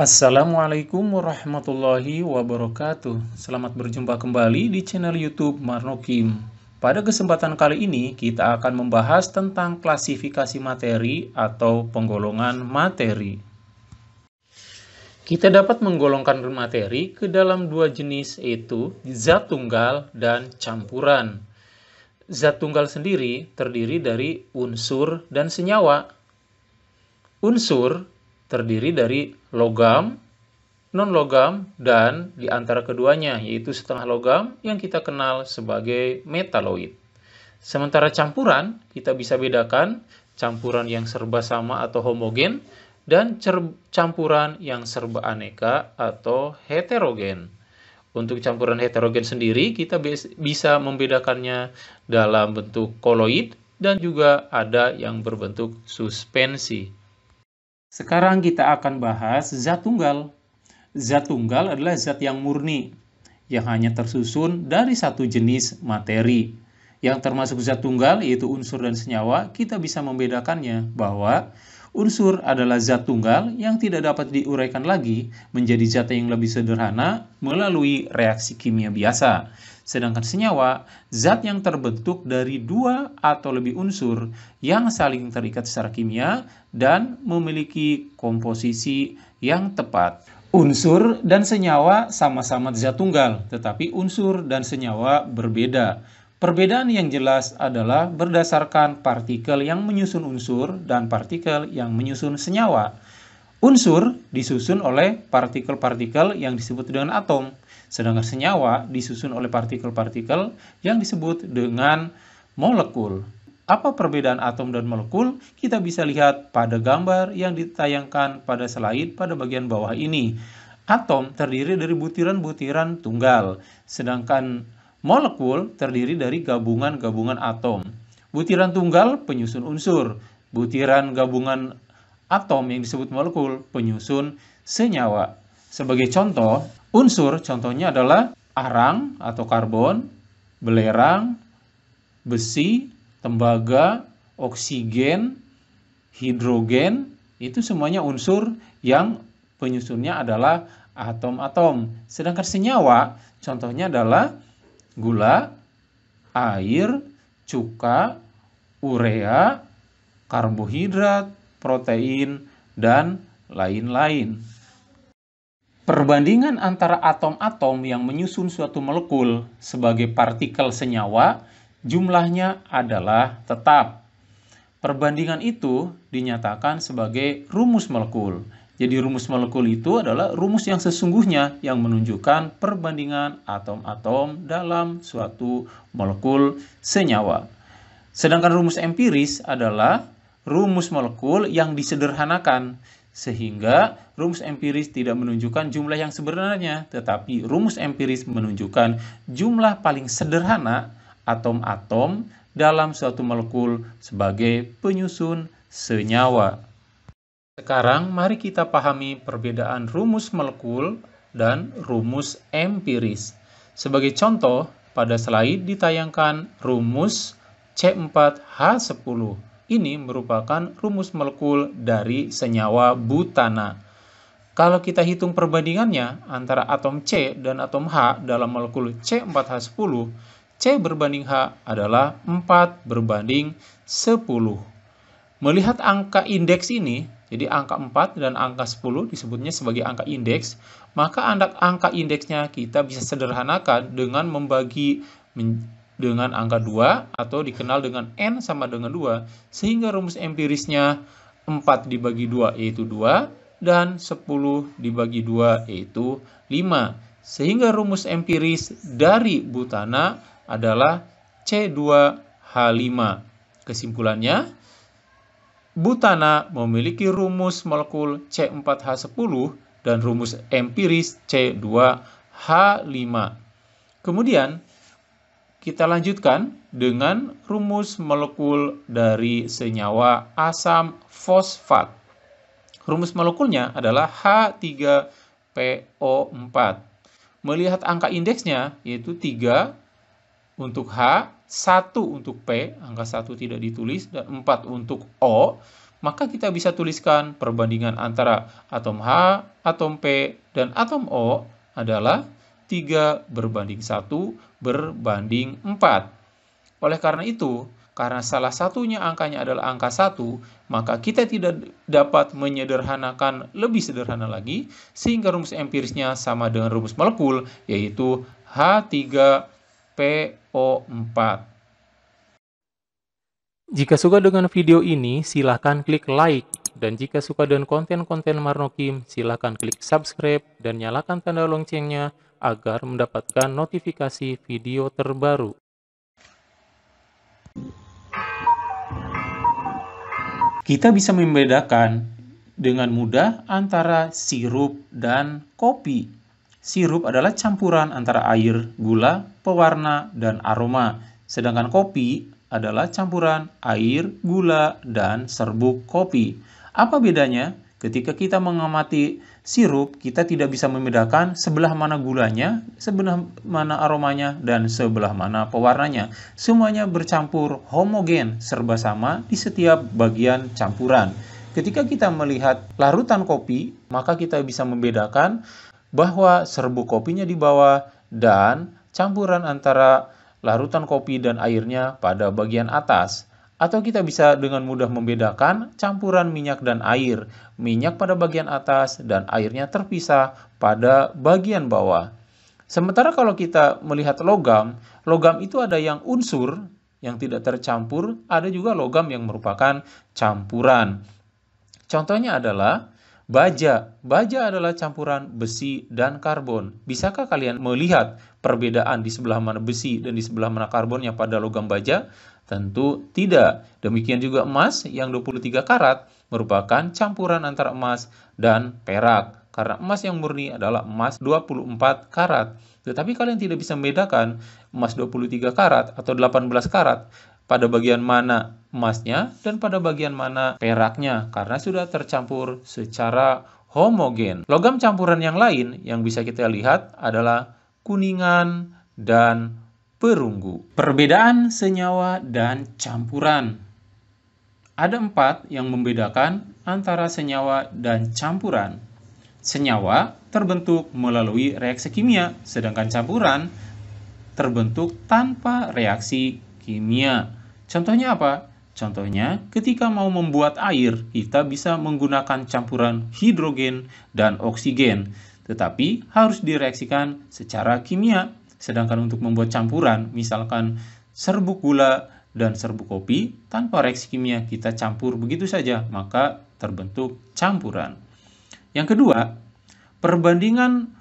Assalamualaikum warahmatullahi wabarakatuh. Selamat berjumpa kembali di channel YouTube Marno Kim. Pada kesempatan kali ini kita akan membahas tentang klasifikasi materi atau penggolongan materi. Kita dapat menggolongkan materi ke dalam dua jenis, yaitu zat tunggal dan campuran. Zat tunggal sendiri terdiri dari unsur dan senyawa. Unsur terdiri dari logam, non-logam, dan di antara keduanya, yaitu setengah logam yang kita kenal sebagai metaloid. Sementara campuran, kita bisa bedakan campuran yang serba sama atau homogen, dan campuran yang serba aneka atau heterogen. Untuk campuran heterogen sendiri, kita bisa membedakannya dalam bentuk koloid, dan juga ada yang berbentuk suspensi. Sekarang kita akan bahas zat tunggal. Zat tunggal adalah zat yang murni, yang hanya tersusun dari satu jenis materi. Yang termasuk zat tunggal, yaitu unsur dan senyawa, kita bisa membedakannya bahwa unsur adalah zat tunggal yang tidak dapat diuraikan lagi menjadi zat yang lebih sederhana melalui reaksi kimia biasa. Sedangkan senyawa, zat yang terbentuk dari dua atau lebih unsur yang saling terikat secara kimia dan memiliki komposisi yang tepat. Unsur dan senyawa sama-sama zat tunggal, tetapi unsur dan senyawa berbeda. Perbedaan yang jelas adalah berdasarkan partikel yang menyusun unsur dan partikel yang menyusun senyawa. Unsur disusun oleh partikel-partikel yang disebut dengan atom, sedangkan senyawa disusun oleh partikel-partikel yang disebut dengan molekul. Apa perbedaan atom dan molekul? Kita bisa lihat pada gambar yang ditayangkan pada slide pada bagian bawah ini. Atom terdiri dari butiran-butiran tunggal, sedangkan molekul terdiri dari gabungan-gabungan atom. Butiran tunggal penyusun unsur, butiran gabungan atom yang disebut molekul penyusun senyawa. Sebagai contoh, unsur contohnya adalah arang atau karbon, belerang, besi, tembaga, oksigen, hidrogen, itu semuanya unsur yang penyusunnya adalah atom-atom. Sedangkan senyawa contohnya adalah gula, air, cuka, urea, karbohidrat, protein, dan lain-lain. Perbandingan antara atom-atom yang menyusun suatu molekul sebagai partikel senyawa, jumlahnya adalah tetap. Perbandingan itu dinyatakan sebagai rumus molekul. Jadi rumus molekul itu adalah rumus yang sesungguhnya yang menunjukkan perbandingan atom-atom dalam suatu molekul senyawa. Sedangkan rumus empiris adalah rumus molekul yang disederhanakan, sehingga rumus empiris tidak menunjukkan jumlah yang sebenarnya, tetapi rumus empiris menunjukkan jumlah paling sederhana atom-atom dalam suatu molekul sebagai penyusun senyawa. Sekarang mari kita pahami perbedaan rumus molekul dan rumus empiris. Sebagai contoh, pada slide ditayangkan rumus C4H10. Ini merupakan rumus molekul dari senyawa butana. Kalau kita hitung perbandingannya antara atom C dan atom H dalam molekul C4H10, C berbanding H adalah 4 berbanding 10. Melihat angka indeks ini, jadi angka 4 dan angka 10 disebutnya sebagai angka indeks, maka angka indeksnya kita bisa sederhanakan dengan membagi dengan angka 2 atau dikenal dengan N sama dengan 2, sehingga rumus empirisnya 4 dibagi 2 yaitu 2, dan 10 dibagi 2 yaitu 5. Sehingga rumus empiris dari butana adalah C2H5. Kesimpulannya, butana memiliki rumus molekul C4H10 dan rumus empiris C2H5. Kemudian, kita lanjutkan dengan rumus molekul dari senyawa asam fosfat. Rumus molekulnya adalah H3PO4. Melihat angka indeksnya, yaitu 3 untuk H, 1 untuk P, angka 1 tidak ditulis, dan 4 untuk O, maka kita bisa tuliskan perbandingan antara atom H, atom P, dan atom O adalah 3:1 Oleh karena itu, karena salah satunya angkanya adalah angka 1, maka kita tidak dapat menyederhanakan lebih sederhana lagi, sehingga rumus empirisnya sama dengan rumus molekul, yaitu H3PO4. Jika suka dengan video ini, silahkan klik like. Dan jika suka dengan konten-konten Marnokim, silahkan klik subscribe dan nyalakan tanda loncengnya agar mendapatkan notifikasi video terbaru. Kita bisa membedakan dengan mudah antara sirup dan kopi. Sirup adalah campuran antara air, gula, pewarna, dan aroma. Sedangkan kopi adalah campuran air, gula, dan serbuk kopi. Apa bedanya? Ketika kita mengamati sirup, kita tidak bisa membedakan sebelah mana gulanya, sebelah mana aromanya, dan sebelah mana pewarnanya. Semuanya bercampur homogen, serba sama di setiap bagian campuran. Ketika kita melihat larutan kopi, maka kita bisa membedakan bahwa serbuk kopinya di bawah dan campuran antara larutan kopi dan airnya pada bagian atas. Atau kita bisa dengan mudah membedakan campuran minyak dan air. Minyak pada bagian atas dan airnya terpisah pada bagian bawah. Sementara kalau kita melihat logam, logam itu ada yang unsur yang tidak tercampur, ada juga logam yang merupakan campuran. Contohnya adalah baja. Baja adalah campuran besi dan karbon. Bisakah kalian melihat perbedaan di sebelah mana besi dan di sebelah mana karbonnya pada logam baja? Tentu tidak. Demikian juga emas yang 23 karat merupakan campuran antara emas dan perak. Karena emas yang murni adalah emas 24 karat. Tetapi kalian tidak bisa membedakan emas 23 karat atau 18 karat pada bagian mana emasnya dan pada bagian mana peraknya karena sudah tercampur secara homogen. Logam campuran yang lain yang bisa kita lihat adalah kuningan dan perunggu. Perbedaan senyawa dan campuran. Ada 4 yang membedakan antara senyawa dan campuran. Senyawa terbentuk melalui reaksi kimia, sedangkan campuran terbentuk tanpa reaksi kimia. Contohnya apa? Contohnya, ketika mau membuat air, kita bisa menggunakan campuran hidrogen dan oksigen, tetapi harus direaksikan secara kimia. Sedangkan untuk membuat campuran, misalkan serbuk gula dan serbuk kopi, tanpa reaksi kimia kita campur begitu saja, maka terbentuk campuran. Yang kedua, perbandingan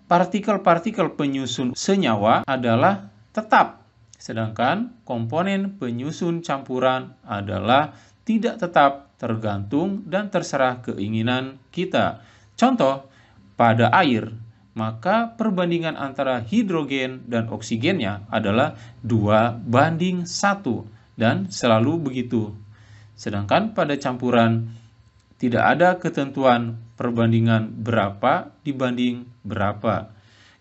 partikel-partikel penyusun senyawa adalah tetap, sedangkan komponen penyusun campuran adalah tidak tetap, tergantung dan terserah keinginan kita. Contoh, pada air, maka perbandingan antara hidrogen dan oksigennya adalah 2:1 dan selalu begitu. Sedangkan pada campuran tidak ada ketentuan perbandingan berapa dibanding berapa.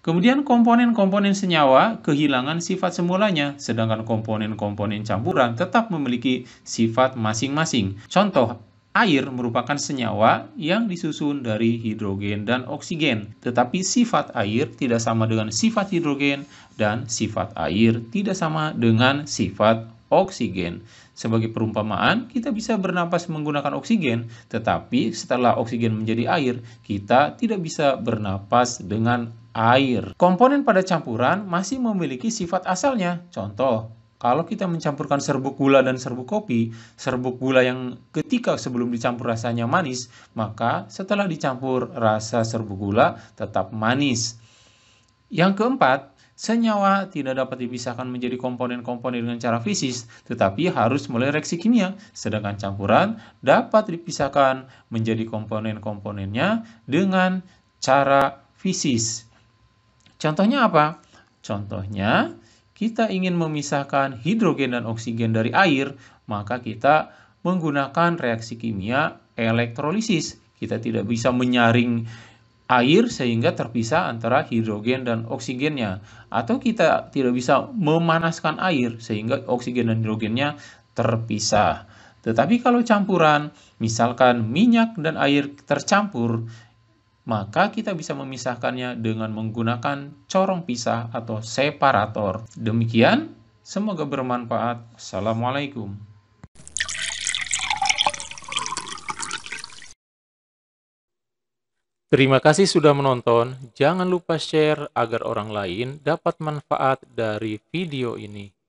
Kemudian komponen-komponen senyawa kehilangan sifat semulanya, sedangkan komponen-komponen campuran tetap memiliki sifat masing-masing. Contoh, air merupakan senyawa yang disusun dari hidrogen dan oksigen, tetapi sifat air tidak sama dengan sifat hidrogen dan sifat air tidak sama dengan sifat oksigen. Sebagai perumpamaan, kita bisa bernapas menggunakan oksigen, tetapi setelah oksigen menjadi air, kita tidak bisa bernapas dengan air. Komponen pada campuran masih memiliki sifat asalnya. Contoh, kalau kita mencampurkan serbuk gula dan serbuk kopi, serbuk gula yang ketika sebelum dicampur rasanya manis, maka setelah dicampur rasa serbuk gula tetap manis. Yang keempat, senyawa tidak dapat dipisahkan menjadi komponen-komponen dengan cara fisis, tetapi harus melalui reaksi kimia. Sedangkan campuran dapat dipisahkan menjadi komponen-komponennya dengan cara fisis. Contohnya apa? Contohnya, kita ingin memisahkan hidrogen dan oksigen dari air, maka kita menggunakan reaksi kimia elektrolisis. Kita tidak bisa menyaring air sehingga terpisah antara hidrogen dan oksigennya. Atau kita tidak bisa memanaskan air sehingga oksigen dan hidrogennya terpisah. Tetapi kalau campuran, misalkan minyak dan air tercampur, maka kita bisa memisahkannya dengan menggunakan corong pisah atau separator. Demikian, semoga bermanfaat. Assalamualaikum. Terima kasih sudah menonton. Jangan lupa share agar orang lain dapat manfaat dari video ini.